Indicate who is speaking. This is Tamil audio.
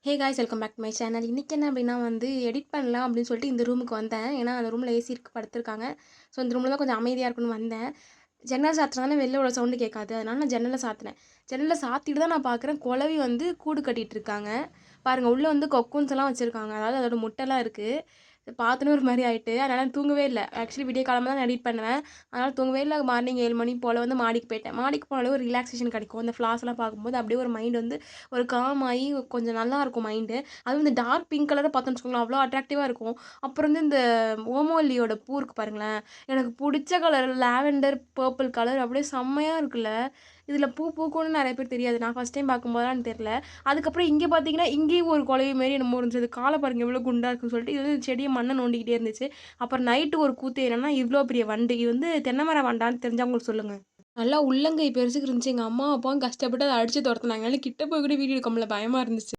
Speaker 1: Hey guys welcome back to my channel. இன்றைக்கி என்ன அப்படின்னா எடிட் பண்ணலாம் அப்படின்னு சொல்லிட்டு இந்த ரூமுக்கு வந்தேன். ஏன்னா அந்த ரூமில் ஏசி இருக்கு படுத்துருக்காங்க. ஸோ இந்த ரூமில் தான் கொஞ்சம் அமைதியாக இருக்குன்னு வந்தேன். ஜன்னல் சாத்தினாலும் வெளில உள்ள சவுண்டு கேட்காது. அதனால நான் ஜன்னலை சாத்தினேன். ஜன்னலை சாத்திட்டு தான் நான் பார்க்குறேன் குளவி கூடு கட்டிகிட்டு இருக்காங்க. பாருங்கள் உள்ளே கொக்கூன்ஸ் எல்லாம் வச்சுருக்காங்க. அதாவது அதோட முட்டைலாம் இருக்குது. பார்த்தோன்னே ஒரு மாதிரி ஆகிட்டு அதனால் தூங்கவே இல்லை. ஆக்சுவலி விடிய காலமாக தான் நான் எடிட் பண்ணுவேன். அதனால் தூங்கவே இல்லை. மார்னிங் 7 மணி போல் மாடிக்கு போயிட்டேன். மாடிக்கு போனாலே ஒரு ரிலாக்ஸேஷன் கிடைக்கும். அந்த ஃப்ளார்ஸ்லாம் பார்க்கும்போது அப்படியே ஒரு மைண்ட் ஒரு காம் ஆகி கொஞ்சம் நல்லாயிருக்கும் மைண்டு. அதுவும் இந்த டார்க் பிங்க் கலரை பார்த்தோன்னு வச்சுக்கோங்களேன் அவ்வளோ அட்ராக்டிவாக இருக்கும். அப்புறம் இந்த ஓமோலியோட பூ இருக்குது பாருங்களேன், எனக்கு பிடிச்ச கலர் லாவெண்டர் பர்பிள் கலர் அப்படியே செம்மையாக இருக்குல்ல. இதில் பூ பூக்கும்னு நிறைய பேர் தெரியாது. நான் ஃபஸ்ட் டைம் பார்க்கும்போதெல்லாம் தெரில. அதுக்கப்புறம் இங்கே பார்த்தீங்கன்னா இங்கேயும் ஒரு குலவி மாரி என்னமோ இருந்துச்சு. காலை பாருங்க எவ்வளோ குண்டா இருக்குன்னு சொல்லிட்டு இது செடியை மண்ணை நோண்டிக்கிட்டே இருந்துச்சு. அப்புறம் நைட்டு ஒரு கூத்து என்னன்னா இவ்வளோ பெரிய வண்டு இது தென்னை மரம் வண்டான்னு தெரிஞ்சவங்களுக்கு சொல்லுங்கள். நல்லா உள்ளங்கை பெருசுக்கு இருந்துச்சு. எங்கள் அம்மா அப்பாவும் கஷ்டப்பட்டு அதை அடித்து துரத்துனாங்க. என்னால் கிட்ட போய் கூட வீடியோ எடுக்க முடியல, பயமாக இருந்துச்சு.